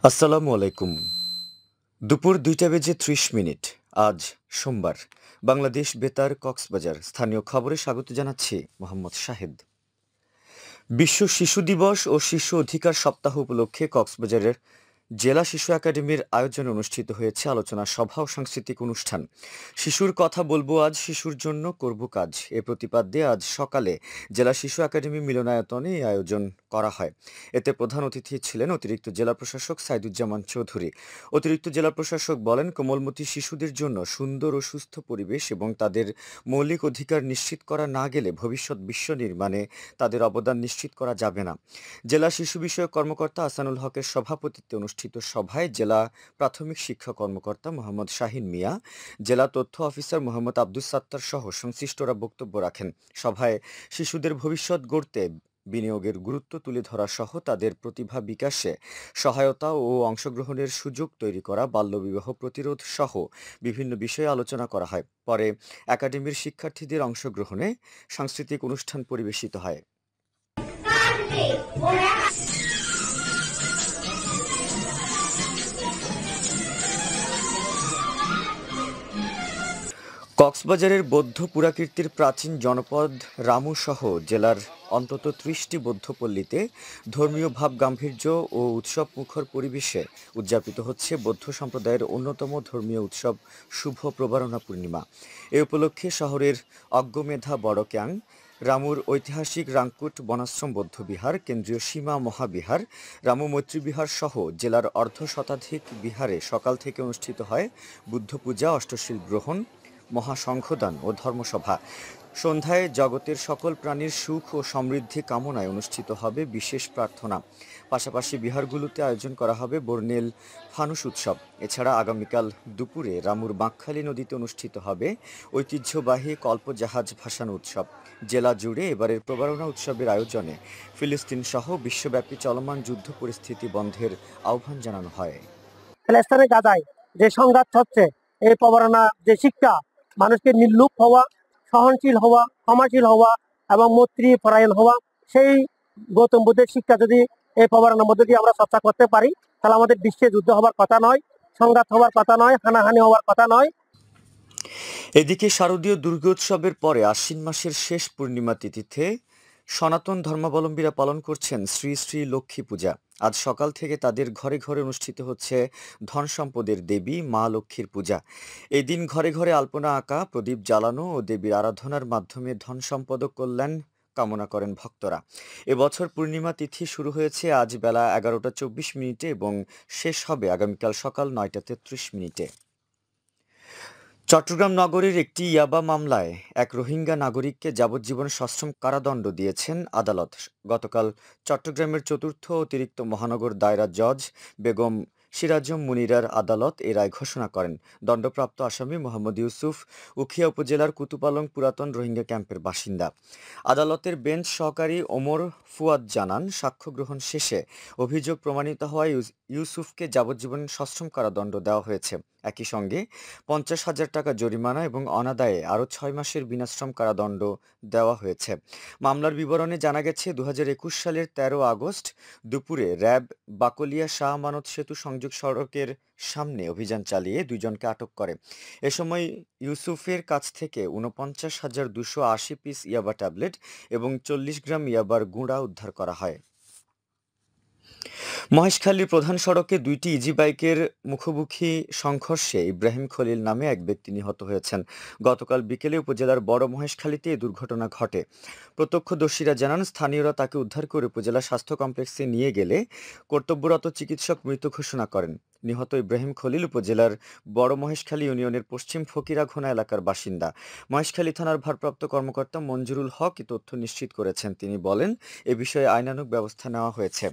আসসালামু আলাইকুম। দুপুর ২টা বেজে ৩০ মিনিট। আজ সোমবার। বাংলাদেশ বেতার কক্সবাজার স্থানীয় খবরে স্বাগত জানাচ্ছি মোহাম্মদ শাহেদ। বিশ্ব শিশু দিবস ও শিশু অধিকার সপ্তাহ উপলক্ষে কক্সবাজারের জেলা শিশু একাডেমির আয়োজনে অনুষ্ঠিত হয়েছে আলোচনা সভা ও সাংস্কৃতিক অনুষ্ঠান। শিশুর কথা বলবো আজ, শিশুর জন্য করব কাজ এ প্রতিপাদ্যে আজ সকালে জেলা শিশু একাডেমি মিলনায়তনে এই আয়োজন করা হয়। এতে প্রধান অতিথি ছিলেন অতিরিক্ত জেলা প্রশাসক সাইদুজ্জামান চৌধুরী। অতিরিক্ত জেলা প্রশাসক বলেন, কোমলমতি শিশুদের জন্য সুন্দর ও সুস্থ পরিবেশ এবং তাদের মৌলিক অধিকার নিশ্চিত করা না গেলে ভবিষ্যৎ বিশ্ব নির্মাণে তাদের অবদান নিশ্চিত করা যাবে না। জেলা শিশু বিষয়ক কর্মকর্তা আসানুল হকের সভাপতিত্বে অনুষ্ঠিত সভায় জেলা প্রাথমিক শিক্ষা কর্মকর্তা মোহাম্মদ শাহিন মিয়া, জেলা তথ্য অফিসার মোহাম্মদ আব্দুস সাত্তার সহ সংশ্লিষ্টরা বক্তব্য রাখেন। সভায় শিশুদের ভবিষ্যৎ গড়তে বিনিয়োগের গুরুত্ব তুলে ধরা সহ তাদের প্রতিভা বিকাশে সহায়তা ও অংশগ্রহণের সুযোগ তৈরি করা, বাল্যবিবাহ প্রতিরোধ সহ বিভিন্ন বিষয়ে আলোচনা করা হয়। পরে একাডেমির শিক্ষার্থীদের অংশগ্রহণে সাংস্কৃতিক অনুষ্ঠান পরিবেশিত হয়। কক্সবাজারের বৌদ্ধ পুরাকীর্তির প্রাচীন জনপদ রামু সহ জেলার অন্তত ৩০টি বৌদ্ধপল্লীতে ধর্মীয় ভাব গাম্ভীর্য ও উৎসব মুখর পরিবেশে উদযাপিত হচ্ছে বৌদ্ধ সম্প্রদায়ের অন্যতম ধর্মীয় উৎসব শুভ প্রবারণা পূর্ণিমা। এ উপলক্ষে শহরের অগ্গমেধা বড়ক্যাং, রামুর ঐতিহাসিক রাংকুট বনাশ্রম বৌদ্ধবিহার, কেন্দ্রীয় সীমা মহাবিহার, রামু মৈত্রীবিহার সহ জেলার অর্ধশতাধিক বিহারে সকাল থেকে অনুষ্ঠিত হয় বুদ্ধ পূজা, অষ্টশীল গ্রহণ, মহাসংঘদান ও ধর্মসভা। সন্ধ্যায় জগতের সকল প্রাণীর সুখ ও সমৃদ্ধি কামনায় অনুষ্ঠিত হবে বিশেষ প্রার্থনা। পাশাপাশি বিহারগুলোতে আয়োজন করা হবে বর্ণিল ফানুস উৎসব। এছাড়া আগামীকাল দুপুরে রামুর বাঁকখালী নদীতে অনুষ্ঠিত হবে ঐতিহ্যবাহী কল্পজাহাজ ভাসানো উৎসব। জেলা জুড়ে এবারের প্রবারণা উৎসবের আয়োজনে ফিলিস্তিন সহ বিশ্বব্যাপী চলমান যুদ্ধ পরিস্থিতি বন্ধের আহ্বান জানানো হয়। ফিলিস্তিনে গাজায় যে সংঘাত হচ্ছে, এই প্রবারণা যে শিক্ষা, মানুষকে নির্লুপ হওয়া, সহনশীল হওয়া, ক্ষমাশীল হওয়া এবং মৈত্রী পরায়ণ হওয়া, সেই গৌতম বুদ্ধের শিক্ষা যদি এই প্রবারণার মধ্যে দিয়ে আমরা চর্চা করতে পারি, তাহলে আমাদের বিশ্বে যুদ্ধ হওয়ার কথা নয়, সংঘাত হওয়ার কথা নয়, হানাহানি হওয়ার কথা নয়। এদিকে শারদীয় দুর্গোৎসবের পরে আশ্বিন মাসের শেষ পূর্ণিমা তিথিতে সনাতন ধর্মাবলম্বীরা পালন করছেন শ্রী শ্রী লক্ষ্মী পূজা। আজ সকাল থেকে তাদের ঘরে ঘরে অনুষ্ঠিত হচ্ছে ধন সম্পদের দেবী মা লক্ষ্মীর পূজা। এই দিন ঘরে ঘরে আলপনা আঁকা, প্রদীপ জ্বালানো ও দেবীর আরাধনার মাধ্যমে ধন সম্পদ ও কল্যাণ কামনা করেন ভক্তরা। এবছর পূর্ণিমা তিথি শুরু হয়েছে আজ বেলা 11টা 24 মিনিটে এবং শেষ হবে আগামীকাল সকাল 9টা 33 মিনিটে। চট্টগ্রাম নগরীর একটি ইয়াবা মামলায় এক রোহিঙ্গা নাগরিককে যাবজ্জীবন সশ্রম কারাদণ্ড দিয়েছেন আদালত। গতকাল চট্টগ্রামের চতুর্থ অতিরিক্ত মহানগর দায়রা জজ বেগম সিরাজম মুনিরার আদালত এ রায় ঘোষণা করেন। দণ্ডপ্রাপ্ত আসামি মোহাম্মদ ইউসুফ উখিয়া উপজেলার কুতুপালং পুরাতন রোহিঙ্গা ক্যাম্পের বাসিন্দা। আদালতের বেঞ্চ সহকারী ওমর ফুয়াদ জানান, সাক্ষ্য গ্রহণ শেষে অভিযোগ প্রমাণিত হওয়ায় ইউসুফকে যাবজ্জীবন সশ্রম কারাদণ্ড দেওয়া হয়েছে। একই সঙ্গে 50,000 টাকা জরিমানা এবং অনাদায়ে আরও 6 মাসের বিনাশ্রম কারাদণ্ড দেওয়া হয়েছে। মামলার বিবরণে জানা গেছে, 2021 সালের 13 আগস্ট দুপুরে র্যাব বাকলিয়া শাহ আমানত সেতু সংযোগ সড়কের সামনে অভিযান চালিয়ে দুইজনকে আটক করে। এ সময় ইউসুফের কাছ থেকে 49,280 পিস ইয়াবা ট্যাবলেট এবং 40 গ্রাম ইয়াবার গুঁড়া উদ্ধার করা হয়। মহেশখালীর প্রধান সড়কে দুইটি ইজি বাইকের মুখোমুখি সংঘর্ষে ইব্রাহিম খলিল নামে এক ব্যক্তি নিহত হয়েছেন। গতকাল বিকেলে উপজেলার বড় মহেশখালীতে এই দুর্ঘটনা ঘটে। প্রত্যক্ষদর্শীরা জানান, স্থানীয়রা তাকে উদ্ধার করে উপজেলা স্বাস্থ্য কমপ্লেক্সে নিয়ে গেলে কর্তব্যরত চিকিৎসক মৃত ঘোষণা করেন। নিহত ইব্রাহিম খলিল উপজেলার বড় মহেশখালী ইউনিয়নের পশ্চিম ফকিরাঘোনা এলাকার বাসিন্দা। মহেশখালী থানার ভারপ্রাপ্ত কর্মকর্তা মঞ্জুরুল হক এ তথ্য নিশ্চিত করেছেন। তিনি বলেন, এ বিষয়ে আইনানুগ ব্যবস্থা নেওয়া হয়েছে।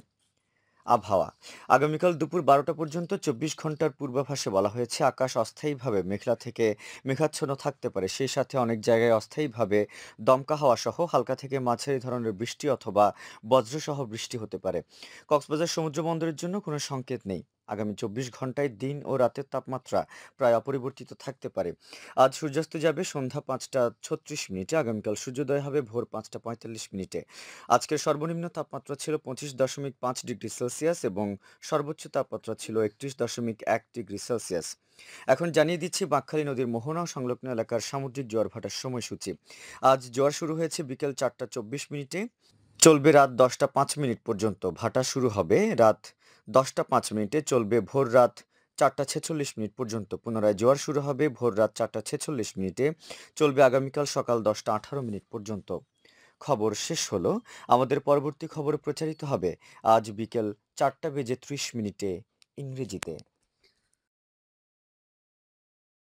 আবহাওয়া। আগামীকাল দুপুর 12টা পর্যন্ত 24 ঘন্টার পূর্বাভাসে বলা হয়েছে, আকাশ অস্থায়ীভাবে মেঘলা থেকে মেঘাচ্ছন্ন থাকতে পারে। সেই সাথে অনেক জায়গায় অস্থায়ীভাবে দমকা হাওয়া সহ হালকা থেকে মাঝারি ধরনের বৃষ্টি অথবা বজ্রসহ বৃষ্টি হতে পারে। কক্সবাজার সমুদ্র বন্দরের জন্য কোনো সংকেত নেই। আগামী 24 ঘন্টায় দিন ও রাতের তাপমাত্রা প্রায় অপরিবর্তিত থাকতে পারে। আজ সূর্যাস্ত যাবে সন্ধ্যা 5টা 36 মিনিটে, আগামীকাল সূর্যোদয় হবে ভোর 5টা 45 মিনিটে। আজকের সর্বনিম্ন তাপমাত্রা ছিল 25.5 ডিগ্রি সেলসিয়াস এবং সর্বোচ্চ তাপমাত্রা ছিল 31.1 ডিগ্রি সেলসিয়াস। এখন জানিয়ে দিচ্ছি বাঁকখালী নদীর মোহনা ও সংলগ্ন এলাকার সামুদ্রিক জোয়ার ভাটার সময়সূচি। আজ জোয়ার শুরু হয়েছে বিকেল 4টা 24 মিনিটে, চলবে রাত 10টা 5 মিনিট পর্যন্ত। ভাটা শুরু হবে রাত 10টা 5 মিনিটে, চলবে ভোর রাত 4টা 46 মিনিট পর্যন্ত। পুনরায় জোয়ার শুরু হবে ভোর রাত 4টা 46 মিনিটে, চলবে আগামীকাল সকাল 10টা 18 মিনিট পর্যন্ত। খবর শেষ হলো। আমাদের পরবর্তী খবর প্রচারিত হবে আজ বিকেল 4টা বেজে 30 মিনিটে ইংরেজিতে।